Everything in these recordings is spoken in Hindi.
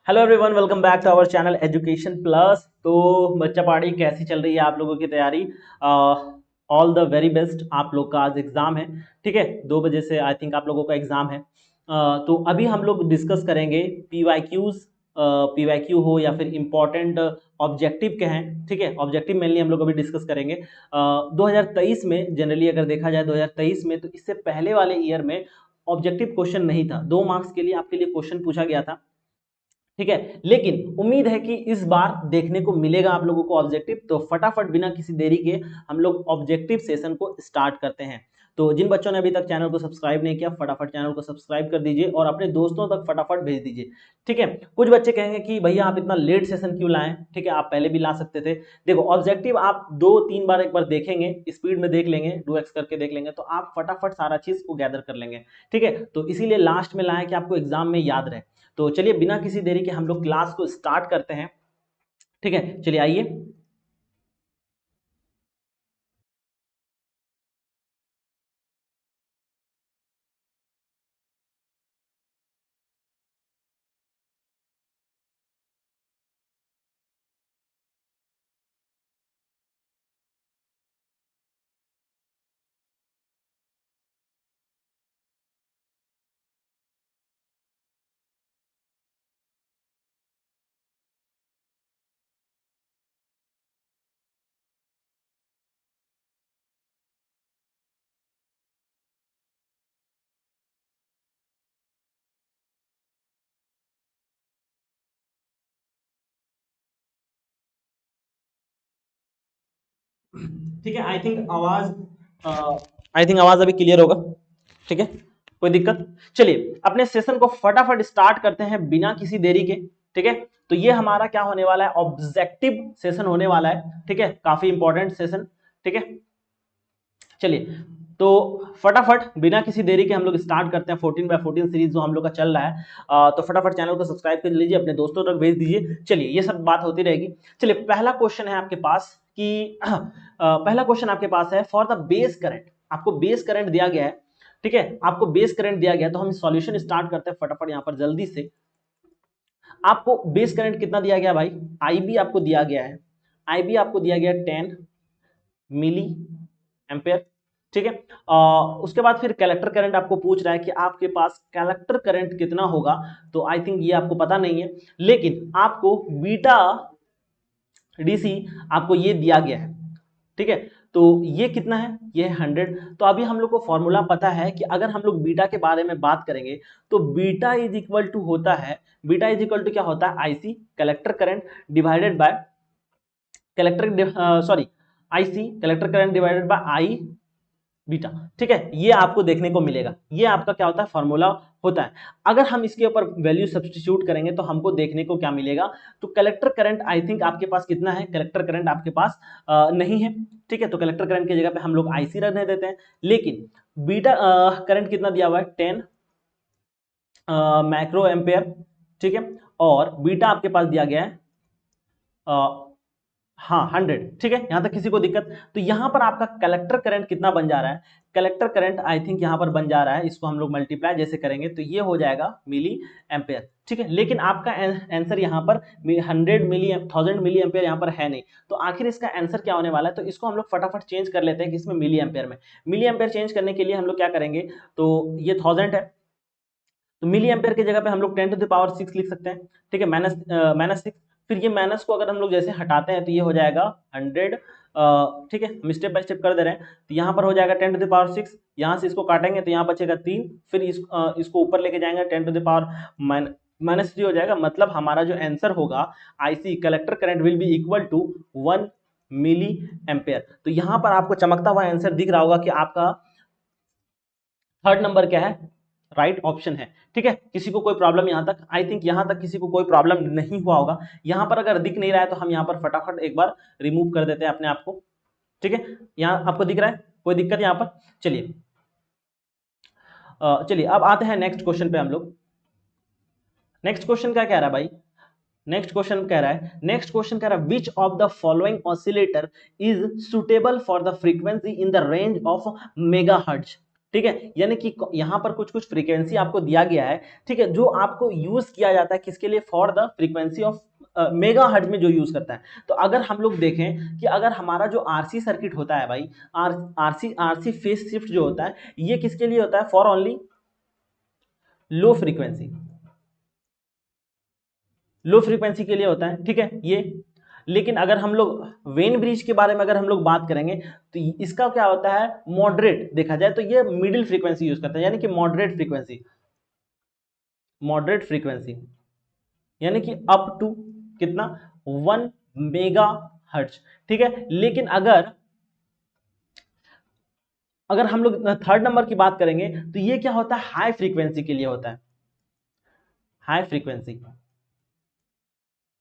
Hello everyone, welcome back to our channel education plus. तो बच्चा पार्टी कैसी चल रही है आप लोगों की तैयारी? All the very best. आप लोग का आज एग्जाम है, ठीक है। 2 बजे से आई थिंक आप लोगों का एग्जाम है। तो अभी हम लोग डिस्कस करेंगे पीवाईक्यूज। पीवाईक्यू हो या फिर इंपॉर्टेंट ऑब्जेक्टिव के हैं, ठीक है। ऑब्जेक्टिव मेनली हम लोग अभी डिस्कस करेंगे। 2023 में जनरली अगर देखा जाए 2023 में, तो इससे पहले वाले ईयर में ऑब्जेक्टिव क्वेश्चन नहीं था। 2 मार्क्स के लिए आपके लिए क्वेश्चन पूछा गया था, ठीक है। लेकिन उम्मीद है कि इस बार देखने को मिलेगा आप लोगों को ऑब्जेक्टिव। तो फटाफट बिना किसी देरी के हम लोग ऑब्जेक्टिव सेशन को स्टार्ट करते हैं। तो जिन बच्चों ने अभी तक चैनल को सब्सक्राइब नहीं किया, फटाफट चैनल को सब्सक्राइब कर दीजिए और अपने दोस्तों तक फटाफट भेज दीजिए, ठीक है। कुछ बच्चे कहेंगे कि भैया आप इतना लेट सेशन क्यों लाएं, ठीक है, आप पहले भी ला सकते थे। देखो, ऑब्जेक्टिव आप 2-3 बार एक बार देखेंगे, स्पीड में देख लेंगे, 2x करके देख लेंगे, तो आप फटाफट सारा चीज को गैदर कर लेंगे, ठीक है। तो इसीलिए लास्ट में लाएं कि आपको एग्जाम में याद रहे। तो चलिए बिना किसी देरी के हम लोग क्लास को स्टार्ट करते हैं, ठीक है। चलिए आइए। ठीक है, आई थिंक आवाज अभी क्लियर होगा, ठीक है, कोई दिक्कत? चलिए अपने सेशन को फटाफट स्टार्ट करते हैं बिना किसी देरी के, ठीक है। तो ये हमारा क्या होने वाला है, ऑब्जेक्टिव सेशन होने वाला है, ठीक है। काफी इंपॉर्टेंट सेशन, ठीक है। चलिए तो फटाफट बिना किसी देरी के हम लोग स्टार्ट करते हैं 14x14 सीरीज जो हम लोग का चल रहा है। तो फटाफट चैनल को सब्सक्राइब कर लीजिए, अपने दोस्तों तक भेज दीजिए। चलिए ये सब बात होती रहेगी। चलिए पहला क्वेश्चन है आपके पास कि पहला क्वेश्चन आपके पास है फॉर द बेस करंट। आपको बेस करंट दिया गया है, ठीक है, आपको बेस करंट दिया गया है। तो हम सॉल्यूशन स्टार्ट करते हैं फटाफट यहाँ पर जल्दी से। आपको बेस करंट कितना दिया गया भाई? आईबी आपको दिया गया है, आईबी आपको दिया गया 10 मिली एम्पेयर, ठीक है। उसके बाद फिर कलेक्टर करंट आपको पूछ रहा है कि आपके पास कलेक्टर करंट कितना होगा। तो आई थिंक ये आपको पता नहीं है, लेकिन आपको बीटा डीसी आपको ये दिया गया है, ठीक है। तो ये कितना है? ये 100। तो अभी हम लोग को फॉर्मूला पता है कि अगर हम लोग बीटा के बारे में बात करेंगे तो बीटा इज इक्वल टू होता है, बीटा इज इक्वल टू क्या होता है, IC collector current divided by collector, sorry, IC collector current divided by I beta, ठीक है। ये आपको देखने को मिलेगा, ये आपका क्या होता है, फॉर्मूला होता है। अगर हम इसके ऊपर वैल्यू सब्स्टिट्यूट करेंगे तो हमको देखने को क्या मिलेगा, तो कलेक्टर करंट आई थिंक आपके पास कितना है, कलेक्टर करंट आपके पास नहीं है, ठीक है। तो कलेक्टर करंट की जगह पे हम लोग आईसी रहने देते हैं। लेकिन बीटा करंट कितना दिया हुआ है, 10 माइक्रो एम्पेयर, ठीक है। और बीटा आपके पास दिया गया है हाँ 100, ठीक है। यहां तक किसी को दिक्कत? तो यहां पर आपका कलेक्टर करंट कितना बन जा रहा है, कलेक्टर करंट आई थिंक यहां पर बन जा रहा है, इसको हम लोग मल्टीप्लाई जैसे करेंगे तो ये हो जाएगा मिली एम्पेयर, ठीक है। लेकिन आपका आंसर यहां पर 1000 मिली एम्पेयर यहां पर है नहीं। तो आखिर इसका आंसर क्या होने वाला है, तो इसको हम लोग फटाफट चेंज कर लेते हैं कि इसमें मिली एम्पेयर में। मिली एम्पेयर चेंज करने के लिए हम लोग क्या करेंगे, तो ये 1000 है, तो मिली एम्पेयर की जगह पे हम लोग 10⁶ लिख सकते हैं, ठीक है, माइनस माइनस 6। फिर ये माइनस को अगर हम लोग जैसे हटाते हैं तो ये हो जाएगा 100, ठीक है। हम स्टेप बाय स्टेप कर दे रहे हैं। तो यहाँ पर हो जाएगा 10⁶, यहाँ से इसको काटेंगे तो यहाँ बचेगा 3, फिर इसको ऊपर लेके जाएंगे 10⁻³ हो जाएगा। मतलब हमारा जो आंसर होगा IC collector current will be equal to 1 milli ampere. तो यहाँ पर आपको चमकता हुआ आंसर दिख रहा होगा कि आपका थर्ड नंबर क्या है, राइट ऑप्शन है, ठीक है। किसी को कोई प्रॉब्लम यहां तक? आई थिंक यहां तक किसी को कोई प्रॉब्लम नहीं हुआ होगा। यहां पर अगर दिख नहीं रहा है तो हम यहां पर फटाफट एक बार रिमूव कर देते हैं अपने आप को, ठीक है। यहां आपको दिख रहा है, कोई दिक्कत यहां पर? चलिए चलिए अब आते हैं नेक्स्ट क्वेश्चन पे हम लोग। नेक्स्ट क्वेश्चन क्या कह रहा है भाई? नेक्स्ट क्वेश्चन कह रहा है, नेक्स्ट क्वेश्चन कह रहा है which of the following oscillator is suitable for the frequency in the range of megahertz. ठीक है, यानी कि यहाँ पर कुछ कुछ फ्रीक्वेंसी आपको दिया गया है, ठीक है, जो आपको यूज किया जाता है किसके लिए, for the frequency of mega hertz में जो यूज करता है। तो अगर हम लोग देखें कि अगर हमारा जो आरसी सर्किट होता है भाई, आरसी फेज शिफ्ट जो होता है, ये किसके लिए होता है, for only low frequency, low frequency के लिए होता है, ठीक है ये। लेकिन अगर हम लोग वेन ब्रिज के बारे में अगर हम लोग बात करेंगे तो इसका क्या होता है, मॉडरेट देखा जाए तो ये मिडिल फ्रीक्वेंसी यूज करता है, यानी कि मॉडरेट फ्रीक्वेंसी, मॉडरेट फ्रीक्वेंसी यानी कि अप टू कितना, 1 मेगा हर्ट्ज, ठीक है। लेकिन अगर हम लोग थर्ड नंबर की बात करेंगे तो ये क्या होता है, हाई फ्रीक्वेंसी के लिए होता है, हाई फ्रीक्वेंसी,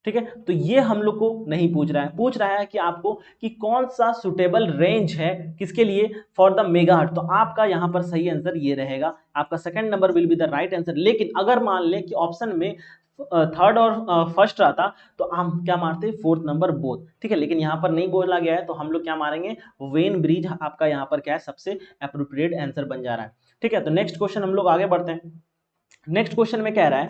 ठीक है। तो ये हम लोग को नहीं पूछ रहा है, पूछ रहा है कि आपको कि कौन सा सुटेबल रेंज है किसके लिए, फॉर द मेगाहर्ट्ज। तो आपका यहां पर सही आंसर ये रहेगा, आपका second number will be the right answer. लेकिन अगर मान लें कि ऑप्शन में थर्ड और फर्स्ट रहता तो हम क्या मारते, फोर्थ नंबर बोथ, ठीक है। लेकिन यहाँ पर नहीं बोला गया है तो हम लोग क्या मारेंगे, वेन ब्रिज आपका यहाँ पर क्या है, सबसे अप्रोप्रिएट आंसर बन जा रहा है, ठीक है। तो नेक्स्ट क्वेश्चन हम लोग आगे बढ़ते हैं। नेक्स्ट क्वेश्चन में कह रहा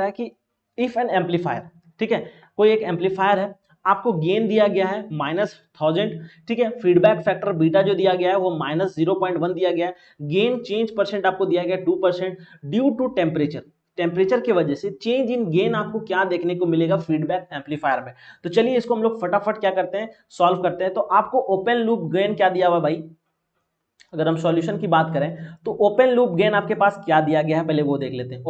है कि इफ एन एम्पलीफायर, ठीक है, कोई एक एम्पलीफायर है, आपको गेन दिया गया है -1000, ठीक है, फीडबैक फैक्टर बीटा जो दिया गया है वो -0.1 दिया गया है, गेन चेंज परसेंट आपको दिया गया 2%, ड्यू टू टेम्परेचर की वजह से चेंज इन गेन आपको क्या देखने को मिलेगा फीडबैक एम्पलीफायर में। तो चलिए इसको हम लोग फटाफट क्या करते हैं, सॉल्व करते हैं। तो आपको ओपन लूप गेन क्या दिया हुआ भाई, अगर हम सॉल्यूशन की बात करें तो ओपन लूप गेन आपके पास क्या दिया गया है, पहले वो देख लेते हैं।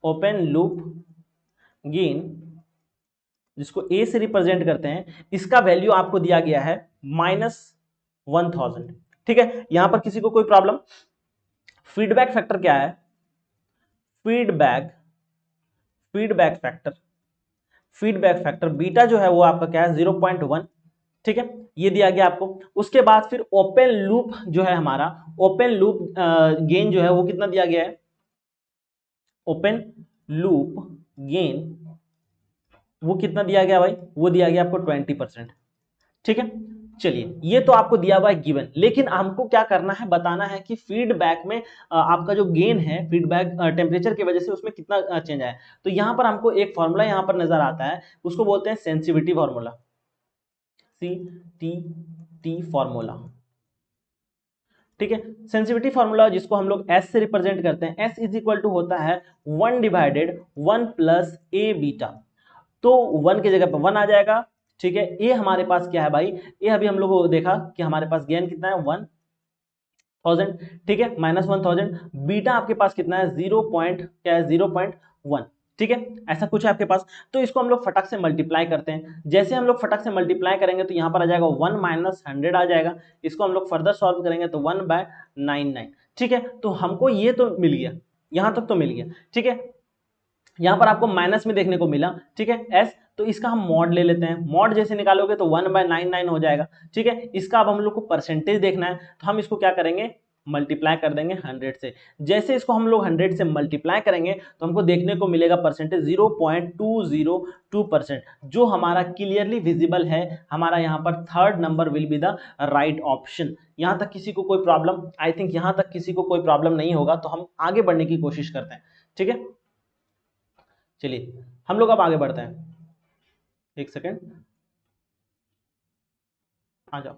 ओपन लूप गेन जिसको ए से रिप्रेजेंट करते हैं, इसका वैल्यू आपको दिया गया है -1000, ठीक है। यहां पर किसी को कोई प्रॉब्लम, फीडबैक फैक्टर क्या है, फीडबैक फैक्टर बीटा जो है वो आपका क्या है 0.1, ठीक है, ये दिया गया आपको। उसके बाद फिर ओपन लूप जो है हमारा, ओपन लूप गेन जो है वो कितना दिया गया है, ओपन लूप गेन वो कितना दिया गया भाई, वो दिया गया आपको 20%, ठीक है। चलिए ये तो आपको दिया हुआ है गिवन, लेकिन हमको क्या करना है, बताना है कि फीडबैक में आपका जो गेन है फीडबैक टेम्परेचर की वजह से उसमें कितना चेंज आया। तो यहां पर हमको एक फॉर्मूला यहां पर नजर आता है, उसको बोलते हैं सेंसिटिविटी फॉर्मूला, CTT फॉर्मूला, ठीक है। सेंसिटिविटी फॉर्मूला जिसको हम लोग S से रिप्रेजेंट करते हैं, S इज इक्वल टू होता है 1/1 प्लस ए बीटा। तो 1 की जगह पर 1 आ जाएगा, ठीक है। ए हमारे पास क्या है भाई, ए अभी हम लोग को देखा कि हमारे पास गेन कितना है 1000, ठीक है, -1000। बीटा आपके पास कितना है 0.1, ठीक है, ऐसा कुछ है आपके पास। तो इसको हम लोग फटक से मल्टीप्लाई करते हैं, जैसे हम लोग फटक से मल्टीप्लाई करेंगे तो यहाँ पर आ जाएगा 1 - 100 आ जाएगा। इसको हम लोग फर्दर सॉल्व करेंगे तो 1/99, ठीक है। तो हमको ये तो मिल गया, यहाँ तक तो मिल गया, ठीक है। यहाँ पर आपको माइनस में देखने को मिला, ठीक है, एस, तो इसका हम मॉड ले लेते हैं। मॉड जैसे निकालोगे तो 1/99 हो जाएगा, ठीक है। इसका अब हम लोग को परसेंटेज देखना है, तो हम इसको क्या करेंगे, मल्टीप्लाई कर देंगे 100 से। जैसे इसको हम लोग 100 से मल्टीप्लाई करेंगे तो हमको देखने को मिलेगा परसेंटेज 0.202%, जो हमारा क्लियरली विजिबल है। हमारा यहाँ पर third number will be the right option. यहाँ तक किसी को कोई प्रॉब्लम, आई थिंक यहाँ तक किसी को कोई प्रॉब्लम नहीं होगा, तो हम आगे बढ़ने की कोशिश करते हैं, ठीक है। चलिए हम लोग अब आगे बढ़ते हैं, एक सेकेंड आ जाओ,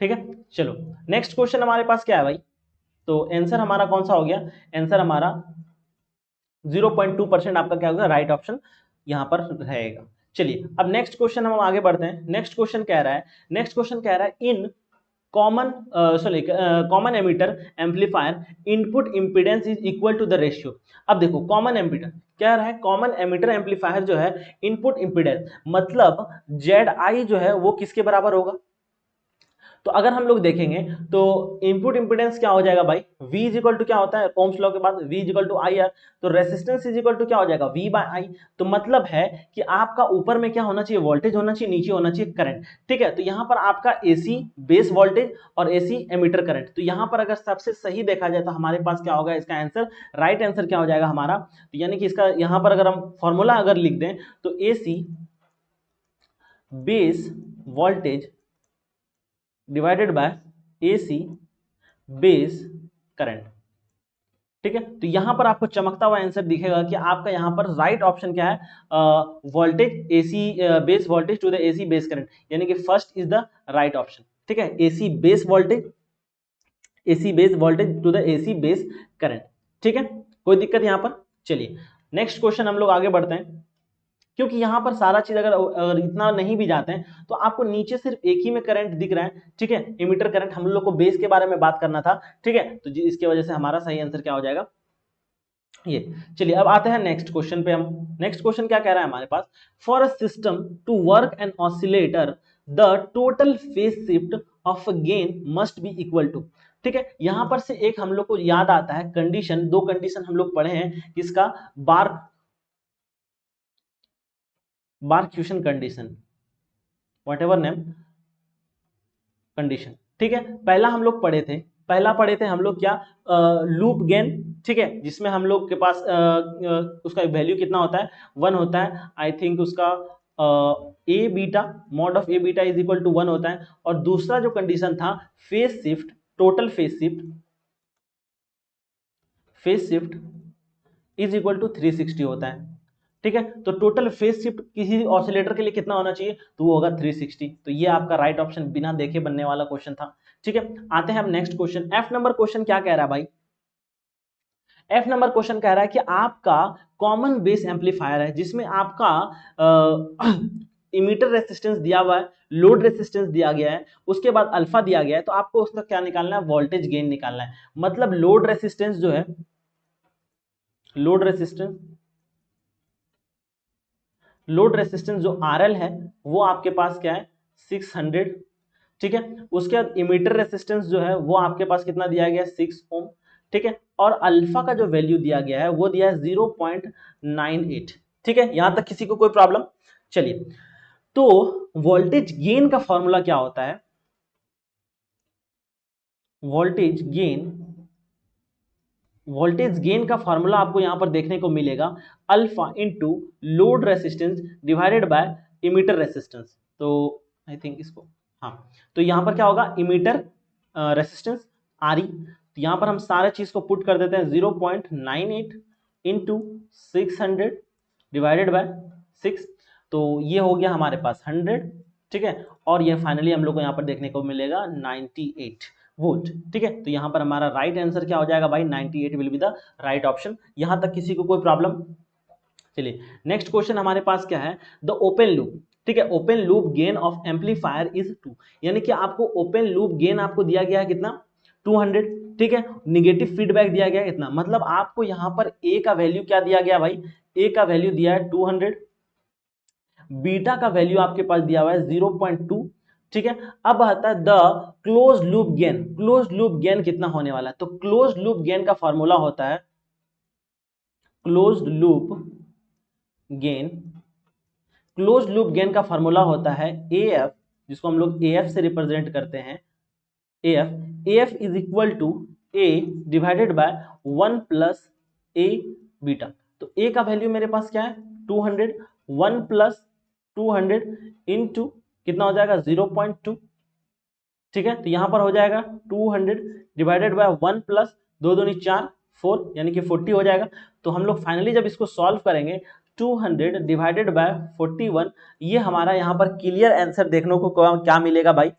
ठीक है। चलो नेक्स्ट क्वेश्चन हमारे पास क्या है भाई, तो आंसर हमारा कौन सा हो गया, आंसर हमारा 0.2% आपका क्या होगा, राइट ऑप्शन यहां पर रहेगा। चलिए अब नेक्स्ट क्वेश्चन हम आगे बढ़ते हैं। नेक्स्ट क्वेश्चन कह रहा है in common emitter amplifier input impedance is equal to the ratio. अब देखो कॉमन एमिटर क्या रहा है, कॉमन एमिटर एम्पलीफायर जो है इनपुट इंपीडेंस मतलब Zi जो है वो किसके बराबर होगा। तो अगर हम लोग देखेंगे तो इनपुट इंपीडेंस क्या हो जाएगा भाई, V इज इक्वल टू क्या होता है, ओम्स लॉ के बाद V is equal to I R, तो रेसिस्टेंस इज इक्वल टू क्या हो जाएगा V/I। तो मतलब है कि आपका ऊपर में क्या होना चाहिए, वोल्टेज होना चाहिए, नीचे होना चाहिए करंट, ठीक है। तो यहाँ पर आपका AC बेस वोल्टेज और AC एमीटर करंट, तो यहाँ पर अगर सबसे सही देखा जाए तो हमारे पास क्या होगा, इसका आंसर राइट आंसर क्या हो जाएगा हमारा, तो यानी कि इसका यहाँ पर अगर हम फॉर्मूला अगर लिख दें तो AC base voltage divided by AC base current. ठीक है, तो यहां पर आपको चमकता हुआ आंसर दिखेगा कि आपका यहां पर राइट ऑप्शन क्या है, voltage AC base voltage to the AC base current, यानी कि first is the right option. ठीक है, AC base voltage, AC base voltage to the AC base current. ठीक है, कोई दिक्कत यहां पर। चलिए नेक्स्ट क्वेश्चन हम लोग आगे बढ़ते हैं, क्योंकि यहां पर सारा चीज अगर इतना नहीं भी जाते हैं तो आपको नीचे सिर्फ एक ही में करंट दिख रहा है। ठीक है, इमीटर करंट, हम लोग को बेस के बारे में बात करना था। ठीक है, तो इसकी वजह से हमारा सही आंसर क्या हो जाएगा, ये। चलिए अब आते हैं नेक्स्ट क्वेश्चन पे। हम नेक्स्ट क्वेश्चन क्या कह रहा है हमारे पास, for a system to work an oscillator the total phase shift of a gain must be equal to. ठीक है, यहां पर से एक हम लोग को याद आता है कंडीशन, दो कंडीशन हम लोग पढ़े हैं किसका, Barkhausen condition, whatever name condition. ठीक है, पहला हम लोग पढ़े थे, पहला पढ़े थे हम लोग क्या, लूप गेन। ठीक है, जिसमें हम लोग के पास उसका वैल्यू कितना होता है, 1 होता है। आई थिंक उसका A beta, mod of A beta is equal to 1 होता है। और दूसरा जो कंडीशन था phase shift, total phase shift, phase shift is equal to 360 होता है। ठीक है, तो टोटल फेज शिफ्ट किसी ऑसिलेटर के लिए कितना होना चाहिए, तो वो होगा 360। तो ये आपका राइट ऑप्शन बिना देखे बनने वाला क्वेश्चन था। ठीक है, आते हैं हम next question. F number question क्या कह रहा है भाई, एफ नंबर क्वेश्चन कह रहा है कि आपका कॉमन बेस एम्पलीफायर है जिसमें आपका इमीटर रेसिस्टेंस दिया हुआ है, लोड रेसिस्टेंस दिया गया है, उसके बाद अल्फा दिया गया है, तो आपको उसका क्या निकालना है, वोल्टेज गेन निकालना है। मतलब लोड रेसिस्टेंस जो है, लोड रेसिस्टेंस, लोड रेसिस्टेंस जो आरएल है वो आपके पास क्या है, 600। ठीक है, उसके बाद इमीटर रेसिस्टेंस जो है वो आपके पास कितना दिया गया है, 6 ओम। ठीक है, और अल्फा का जो वैल्यू दिया गया है वो दिया है 0.98। ठीक है, यहां तक किसी को कोई प्रॉब्लम। चलिए, तो वोल्टेज गेन का फॉर्मूला क्या होता है, वोल्टेज गेन, वोल्टेज गेन का फॉर्मूला आपको यहां पर देखने को मिलेगा, alpha into load resistance divided by emitter resistance. तो आई थिंक इसको, हाँ, तो यहां पर क्या होगा, इमीटर रेसिस्टेंस आर ई, तो यहां पर हम सारे चीज को पुट कर देते हैं, 0.98 इंटू 600 डिवाइडेड बाय 6, तो ये हो गया हमारे पास 100। ठीक है, और ये फाइनली हम लोग को यहाँ पर देखने को मिलेगा 98 वोल्ट। ठीक है, तो यहाँ पर हमारा राइट आंसर क्या हो जाएगा भाई, 98 will be the right option. यहाँ तक किसी को कोई प्रॉब्लम। चलिए नेक्स्ट क्वेश्चन हमारे पास क्या है, द ओपन लूप। ठीक है, open loop gain of amplifier is 2, यानी कि आपको ओपन लूप गेन आपको दिया गया है कितना, 200। ठीक है, निगेटिव फीडबैक दिया गया है कितना, मतलब आपको यहाँ पर ए का वैल्यू क्या दिया गया भाई, ए का वैल्यू दिया है 200, बीटा का वैल्यू आपके पास दिया हुआ है 0.2। ठीक है, अब आता है the close loop gain, close loop gain कितना होने वाला है, तो क्लोज लूप गेन का फॉर्मूला होता है, close loop gain, close loop gain का फॉर्मूला होता है ए एफ, जिसको हम लोग ए एफ से रिप्रेजेंट करते हैं, A F is equal to A divided by 1 plus A beta. तो ए का वैल्यू मेरे पास क्या है, 200, 1 प्लस 200 इंटू कितना हो जाएगा, 0.2। ठीक है, तो यहां पर हो जाएगा 200 डिवाइडेड बाय 1 प्लस 2 दूनी 4, 4 यानी कि 40 हो जाएगा। तो हम लोग फाइनली जब इसको सॉल्व करेंगे, 200 डिवाइडेड बाय 41, ये हमारा यहाँ पर क्लियर आंसर देखने को क्या मिलेगा भाई,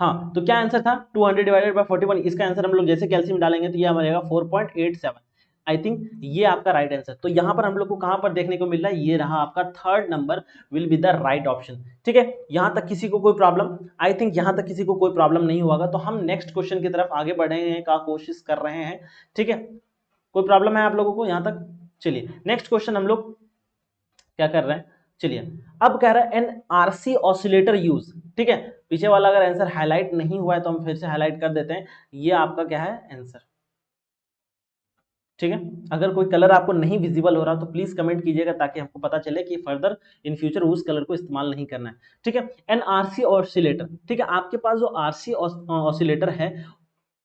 हाँ, तो क्या आंसर था, 200 डिवाइडेड बाय 41, इसका आंसर हम लोग जैसे कैल्शियम डालेंगे तो ये हमारा 4.87। आई थिंक ये आपका राइट आंसर। तो यहां पर हम लोग को कहां पर देखने को मिल रहा है, ये रहा आपका third number will be the right option. ठीक है, यहां तक किसी को कोई प्रॉब्लम, आई थिंक यहां तक किसी को कोई प्रॉब्लम नहीं होगा। तो हम नेक्स्ट क्वेश्चन की तरफ आगे बढ़ने का कोशिश कर रहे हैं। ठीक है, कोई प्रॉब्लम है आप लोगों को यहां तक। चलिए नेक्स्ट क्वेश्चन हम लोग क्या कर रहे हैं, चलिए अब कह रहा है एन आरसी ऑसिलेटर यूज। ठीक है, पीछे वाला अगर आंसर हाईलाइट नहीं हुआ है तो हम फिर से हाईलाइट कर देते हैं, ये आपका क्या है आंसर। ठीक है, अगर कोई कलर आपको नहीं विजिबल हो रहा तो प्लीज कमेंट कीजिएगा ताकि हमको पता चले कि फर्दर इन फ्यूचर उस कलर को इस्तेमाल नहीं करना है। ठीक है, एन आरसी ऑसिलेटर। ठीक है, आपके पास जो आरसी ऑसिलेटर है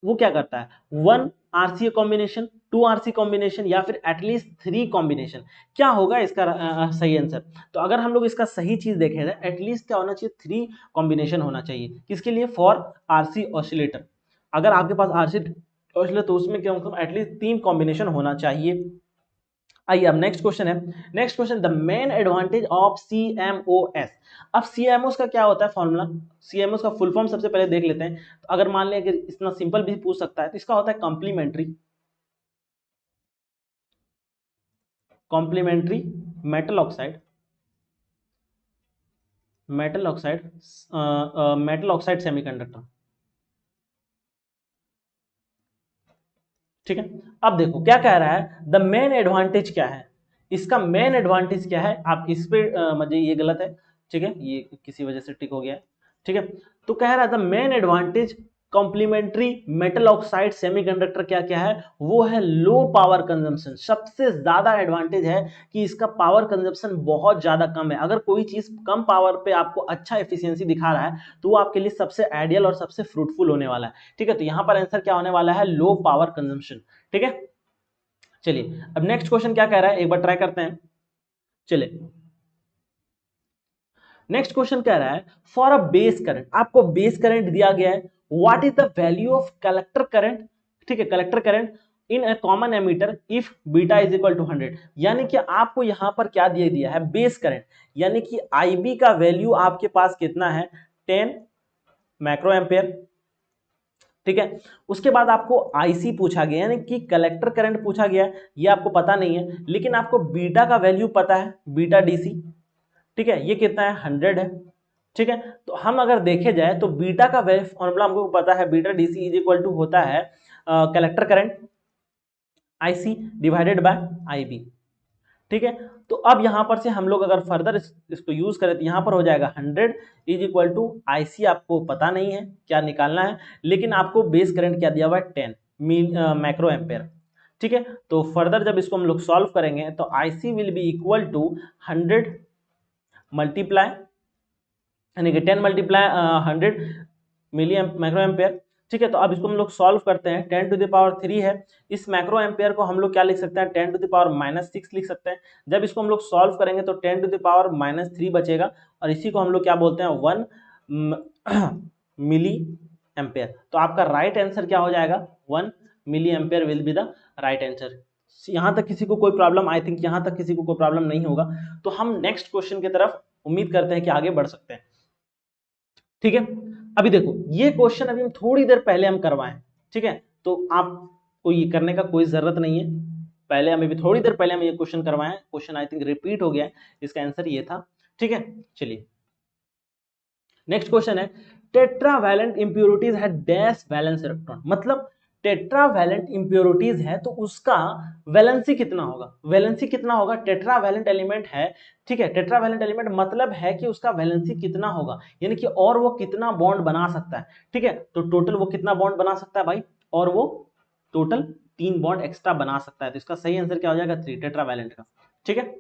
वो क्या करता है, 1 RCA कॉम्बिनेशन, 2 RC कॉम्बिनेशन या फिर एटलीस्ट 3 कॉम्बिनेशन। क्या होगा इसका सही आंसर? तो अगर हम लोग इसका सही चीज देखें एटलीस्ट क्या होना चाहिए, 3 कॉम्बिनेशन होना चाहिए। किसके लिए? For RC oscillator. अगर आपके पास RC ऑसिलेटर तो उसमें क्या होगा, एटलीस्ट 3 कॉम्बिनेशन होना चाहिए। आइए अब नेक्स्ट क्वेश्चन है। Next question, the main advantage of CMOS। अब CMOS का क्या होता है फॉर्मूला? CMOS का फुल फॉर्म सबसे पहले देख लेते हैं। तो अगर मान लें कि इतना सिंपल भी पूछ सकता है तो इसका होता है complementary metal oxide, metal oxide semiconductor. ठीक है, अब देखो क्या कह रहा है, द मेन एडवांटेज क्या है, इसका मेन एडवांटेज क्या है। आप इस पे मुझे ये गलत है, ठीक है, ये किसी वजह से टिक हो गया है। ठीक है, तो कह रहा है the main advantage complementary metal oxide semiconductor क्या क्या है, वो है लो पावर कंजम्पशन। सबसे ज्यादा एडवांटेज है कि इसका पावर कंजम्पशन बहुत ज्यादा कम है। अगर कोई चीज कम पावर पे आपको अच्छा एफिशिएंसी दिखा रहा है तो वो आपके लिए सबसे आइडियल और सबसे फ्रूटफुल होने वाला है। ठीक है, तो यहां पर आंसर क्या होने वाला है, लो पावर कंजम्पशन। ठीक है, चलिए अब नेक्स्ट क्वेश्चन क्या कह रहा है, एक बार ट्राई करते हैं। चलिए नेक्स्ट क्वेश्चन कह रहा है, फॉर अ बेस करंट, आपको बेस करंट दिया गया है, what is the value of collector current. ठीक है, collector current in a common emitter if beta is equal to 100। यानी कि आपको यहां पर क्या दिया दिया है, बेस करंट, यानी कि IB का वैल्यू आपके पास कितना है, 10 माइक्रो एम्पेयर। ठीक है, उसके बाद आपको IC पूछा गया, यानी कि कलेक्टर करंट पूछा गया, ये आपको पता नहीं है, लेकिन आपको बीटा का वैल्यू पता है, बीटा DC। ठीक है, ये कितना है, 100 है। ठीक है, तो हम अगर देखे जाए तो बीटा का फॉर्मूला हमको पता है, beta DC is equal to होता है collector current IC divided by IB। ठीक है, तो अब यहां पर से हम लोग अगर फर्दर इसको यूज करें तो यहां पर हो जाएगा 100 इज इक्वल टू IC, आपको पता नहीं है क्या निकालना है, लेकिन आपको बेस करंट क्या दिया हुआ है, 10 माइक्रो एम्पेयर। ठीक है, तो फर्दर जब इसको हम लोग सॉल्व करेंगे तो IC will be equal to 100 multiply, यानी कि 10 मल्टीप्लाई 100 मिली माइक्रो एम्पेयर। ठीक है, तो अब इसको हम लोग सॉल्व करते हैं, 10 टू द पावर 3 है, इस माइक्रो एम्पेयर को हम लोग क्या लिख सकते हैं, 10 टू द पावर -6 लिख सकते हैं। जब इसको हम लोग सॉल्व करेंगे तो 10 टू द पावर -3 बचेगा, और इसी को हम लोग क्या बोलते हैं, 1 मिली एम्पेयर। तो आपका राइट आंसर क्या हो जाएगा, 1 milli ampere will be the right answer. यहां तक किसी को कोई प्रॉब्लम, आई थिंक यहां तक किसी को कोई प्रॉब्लम नहीं होगा। तो हम नेक्स्ट क्वेश्चन की तरफ उम्मीद करते हैं कि आगे बढ़ सकते हैं। ठीक है, अभी देखो ये क्वेश्चन अभी हम थोड़ी देर पहले हम करवाएं। ठीक है, तो आपको ये करने का कोई जरूरत नहीं है, पहले हमें भी थोड़ी देर पहले हम ये क्वेश्चन करवाएं, क्वेश्चन आई थिंक रिपीट हो गया है, इसका आंसर ये था। ठीक है, चलिए नेक्स्ट क्वेश्चन है, टेट्रावैलेंट इंप्योरिटीज है डैश वैलेंस इलेक्ट्रॉन। मतलब टेट्रावैलेंट इंप्योरिटीज है तो उसका वैलेंसी कितना होगा, वैलेंसी कितना होगा, टेट्रावैलेंट एलिमेंट है। ठीक है, टेट्रावैलेंट एलिमेंट मतलब है कि उसका वैलेंसी कितना होगा, यानी कि और वो कितना बॉन्ड बना सकता है। ठीक है, तो टोटल वो कितना बॉन्ड बना सकता है भाई, और वो टोटल 3 बॉन्ड एक्स्ट्रा बना सकता है। तो इसका सही आंसर क्या हो जाएगा, 3 टेट्रावैलेंट का। ठीक है,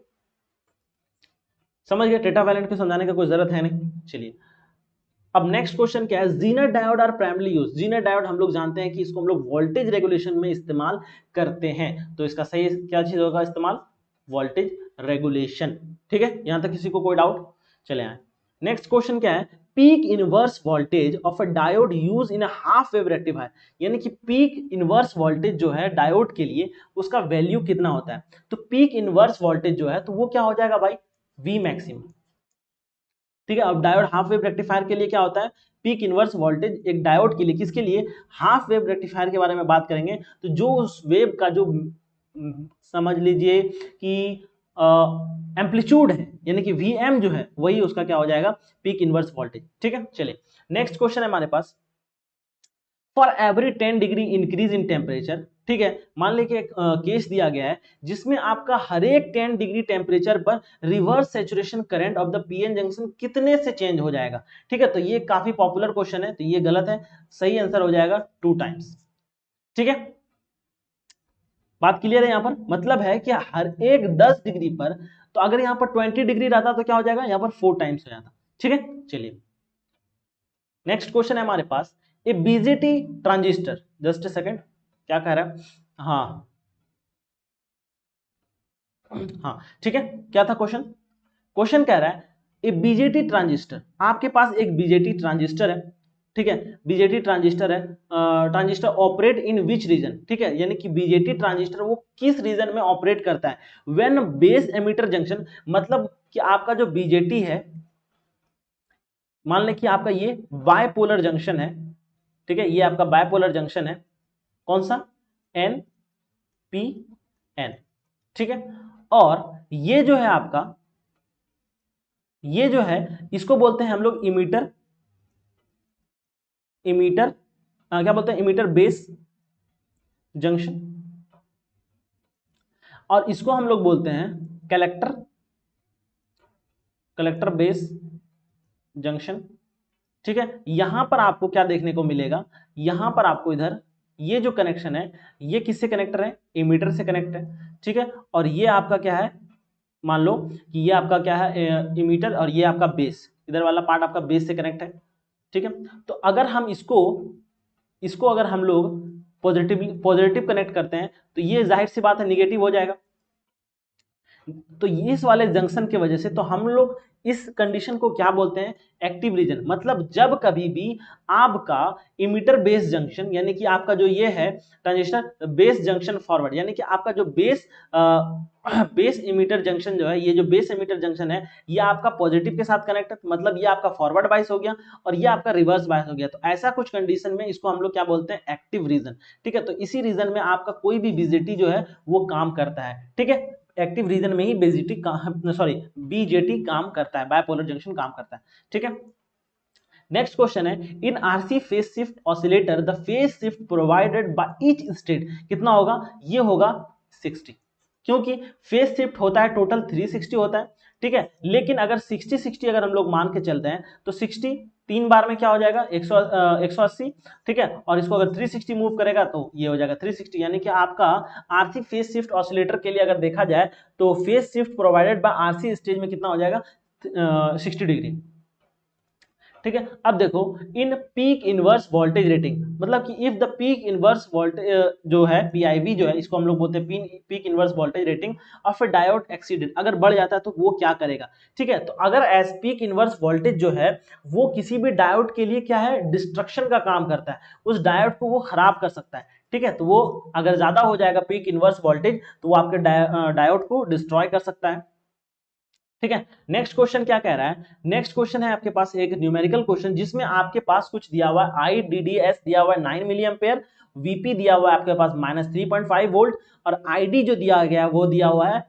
समझ गए, टेट्रावैलेंट को समझाने का कोई जरूरत है नहीं। चलिए अब नेक्स्ट क्वेश्चन क्या है, zener diode are primary use. Zener diode हम लोग जानते हैं कि इसको हम लोग वोल्टेज रेगुलेशन में इस्तेमाल करते हैं, तो इसका सही क्या चीज होगा इस्तेमाल, वोल्टेज रेगुलेशन। ठीक है, यहां तक किसी को कोई डाउट, चले आए नेक्स्ट क्वेश्चन क्या है, peak inverse voltage of a diode use in a half wave rectifier. यानी कि पीक इनवर्स वोल्टेज जो है डायोड के लिए उसका वैल्यू कितना होता है, तो पीक इनवर्स वोल्टेज जो है तो वो क्या हो जाएगा भाई, V मैक्सिमम। ठीक है, अब डायोड हाफ वेव रेक्टिफायर के लिए क्या होता है, पीक इनवर्स वोल्टेज एक डायोड के लिए, किसके लिए, हाफ वेव रेक्टिफायर के बारे में बात करेंगे। तो जो उस वेव का जो समझ लीजिए कि एम्पलीट्यूड है, यानी कि VM जो है वही उसका क्या हो जाएगा, पीक इनवर्स वोल्टेज। ठीक है, चलिए नेक्स्ट क्वेश्चन है हमारे पास, for every 10 degree increase in temperature. ठीक है, मान लीजिए एक केस दिया गया है जिसमें आपका हर एक 10 डिग्री टेम्परेचर पर reverse saturation current of the PN junction कितने से चेंज हो जाएगा। ठीक है, तो ये काफी पॉपुलर क्वेश्चन है, तो ये गलत है, सही आंसर हो जाएगा 2 टाइम्स। ठीक है, बात क्लियर है, यहां पर मतलब है कि हर एक 10 डिग्री पर, तो अगर यहां पर 20 डिग्री रहता तो क्या हो जाएगा, यहां पर 4 टाइम्स हो जाता। ठीक है, चलिए नेक्स्ट क्वेश्चन है हमारे पास, a BJT transistor, just a second, क्या कह रहा है, हाँ हाँ ठीक है, क्या था क्वेश्चन, क्वेश्चन कह रहा है ए बीजेटी ट्रांजिस्टर, आपके पास एक बीजेटी ट्रांजिस्टर है, ठीक है, बीजेटी ट्रांजिस्टर है, transistor operate in which region, ठीक है, यानी कि बीजेटी ट्रांजिस्टर वो किस रीजन में ऑपरेट करता है, व्हेन बेस एमिटर जंक्शन, मतलब कि आपका जो बीजेटी है, मान लें कि आपका ये बायपोलर जंक्शन है, ठीक है, ये आपका बायपोलर जंक्शन है, कौन सा, एन पी एन, ठीक है, और ये जो है आपका, ये जो है इसको बोलते हैं हम लोग इमीटर, इमीटर क्या बोलते हैं, इमीटर बेस जंक्शन, और इसको हम लोग बोलते हैं कलेक्टर, कलेक्टर बेस जंक्शन, ठीक है। यहां पर आपको क्या देखने को मिलेगा, यहां पर आपको इधर ये जो कनेक्शन है ये किससे कनेक्टर है, इमीटर से कनेक्ट है, ठीक है, और ये आपका क्या है, मान लो कि ये आपका क्या है, इमीटर, और ये आपका बेस, इधर वाला पार्ट आपका बेस से कनेक्ट है, ठीक है। तो अगर हम इसको इसको अगर हम लोग पॉजिटिव कनेक्ट करते हैं तो ये जाहिर सी बात है निगेटिव हो जाएगा, तो इस वाले जंक्शन की वजह से तो हम लोग इस कंडीशन को क्या बोलते हैं, एक्टिव रीजन, मतलब जब कभी भी आपका इमीटर बेस जंक्शन, यानी कि आपका जो ये है ट्रांजिस्टर बेस जंक्शन फॉरवर्ड, यानी कि आपका जो बेस इमीटर जंक्शन जो है, ये जो बेस इमीटर जंक्शन है ये आपका पॉजिटिव के साथ कनेक्ट है, मतलब ये आपका फॉरवर्ड बायस हो गया और ये आपका रिवर्स बायस हो गया, तो ऐसा कुछ कंडीशन में इसको हम लोग क्या बोलते हैं, एक्टिव रीजन, ठीक है। तो इसी रीजन में आपका कोई भी बीजेटी जो है वो काम करता है, ठीक है, एक्टिव रीजन में ही बीजेटी काम करता है, बायपोलर जंक्शन काम करता है, ठीक है। नेक्स्ट क्वेश्चन है, in RC phase shift oscillator the phase shift provided by each state कितना होगा, ये होगा 60, क्योंकि फेज शिफ्ट होता है टोटल 360 होता है, ठीक है, लेकिन अगर 60-60 अगर हम लोग मान के चलते हैं तो 60 3 बार में क्या हो जाएगा, 180, ठीक है, और इसको अगर 360 मूव करेगा तो ये हो जाएगा 360, यानी कि आपका आरसी फेज शिफ्ट ऑसिलेटर के लिए अगर देखा जाए तो phase shift provided bye RC stage में कितना हो जाएगा, 60 डिग्री, ठीक है। अब देखो in peak inverse voltage rating, मतलब कि if the peak inverse voltage जो है पीआईवी जो है, इसको हम लोग बोलते हैं peak inverse voltage rating of A diode accident, अगर बढ़ जाता है तो वो क्या करेगा, ठीक है। तो अगर एज पीक इनवर्स वोल्टेज जो है वो किसी भी डायोड के लिए क्या है, डिस्ट्रक्शन का काम करता है, उस डायोड को वो खराब कर सकता है, ठीक है, तो वो अगर ज्यादा हो जाएगा पीक इनवर्स वोल्टेज तो वो आपके डायोड को डिस्ट्रॉय कर सकता है, ठीक है। नेक्स्ट क्वेश्चन क्या कह रहा है, नेक्स्ट क्वेश्चन है आपके पास एक न्यूमेरिकल क्वेश्चन जिसमें आपके पास कुछ दिया हुआ है, IDDS दिया हुआ है 9 मिली एम्पेयर, VP दिया हुआ है आपके पास -3.5 वोल्ट, और ID जो दिया गया वो दिया हुआ है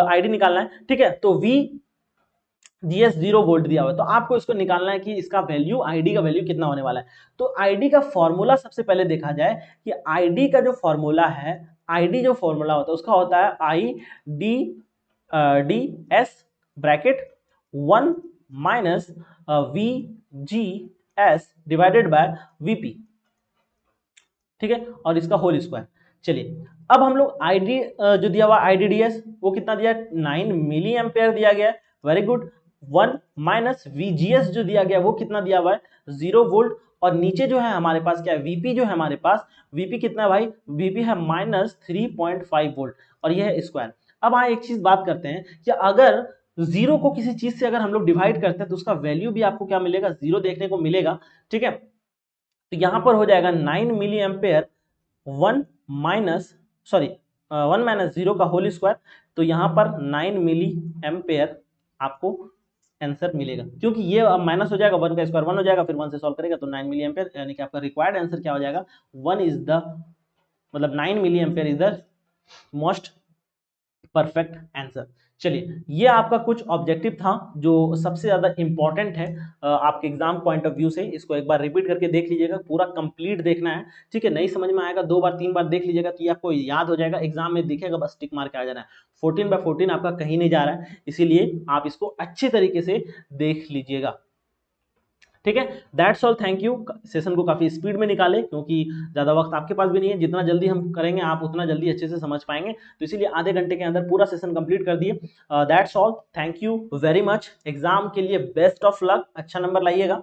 ID निकालना है, ठीक है, तो VGS 0 वोल्ट दिया हुआ है, तो आपको इसको निकालना है कि इसका वैल्यू, ID का वैल्यू कितना होने वाला है। तो ID का फॉर्मूला सबसे पहले देखा जाए कि ID का जो फॉर्मूला है, ID जो फॉर्मूला होता है उसका होता है IDS bracket 1 minus VGS divided by VP, ठीक है, और इसका होल स्क्वायर। चलिए अब हम लोग ID जो दिया हुआ IDDS वो कितना दिया, 9 मिली एम्पेयर दिया गया है, वेरी गुड, 1 माइनस VGS जो दिया गया वो कितना दिया हुआ है, 0 वोल्ट, और नीचे जो है हमारे पास क्या है, VP जो है हमारे पास, VP कितना है भाई, VP है -3.5 वोल्ट, और यह है स्क्वायर। अब आए एक चीज बात करते हैं कि अगर जीरो को किसी चीज से अगर हम लोग डिवाइड करते हैं तो उसका वैल्यू भी आपको क्या मिलेगा, जीरो देखने को मिलेगा, ठीक है। तो यहां पर हो जाएगा 9 मिली एम्पेयर 1 माइनस 0 का होल स्क्वायर, तो यहां पर 9 मिली एम्पेयर आपको आंसर मिलेगा, क्योंकि ये अब माइनस हो जाएगा, 1 का स्क्वायर 1 हो जाएगा, फिर 1 से सॉल्व करेगा तो 9 मिली एम्पेयर, यानी कि आपका रिक्वायर्ड आंसर क्या हो जाएगा, 1 इज द, मतलब 9 milli ampere is the most perfect answer. चलिए ये आपका कुछ ऑब्जेक्टिव था जो सबसे ज्यादा इंपॉर्टेंट है आपके एग्जाम पॉइंट ऑफ व्यू से, इसको एक बार रिपीट करके देख लीजिएगा, पूरा कंप्लीट देखना है, ठीक है, नहीं समझ में आएगा 2 बार 3 बार देख लीजिएगा तो ये आपको याद हो जाएगा, एग्जाम में दिखेगा बस टिक मार के आ जाना है, 14/14 आपका कहीं नहीं जा रहा है, इसीलिए आप इसको अच्छे तरीके से देख लीजिएगा, ठीक है। That's all, thank you. Session को काफी स्पीड में निकाले क्योंकि ज्यादा वक्त आपके पास भी नहीं है, जितना जल्दी हम करेंगे आप उतना जल्दी अच्छे से समझ पाएंगे, तो इसीलिए आधे घंटे के अंदर पूरा सेशन कंप्लीट कर दिए। That's all, thank you very much. Exam के लिए बेस्ट ऑफ लक, अच्छा नंबर लाइएगा।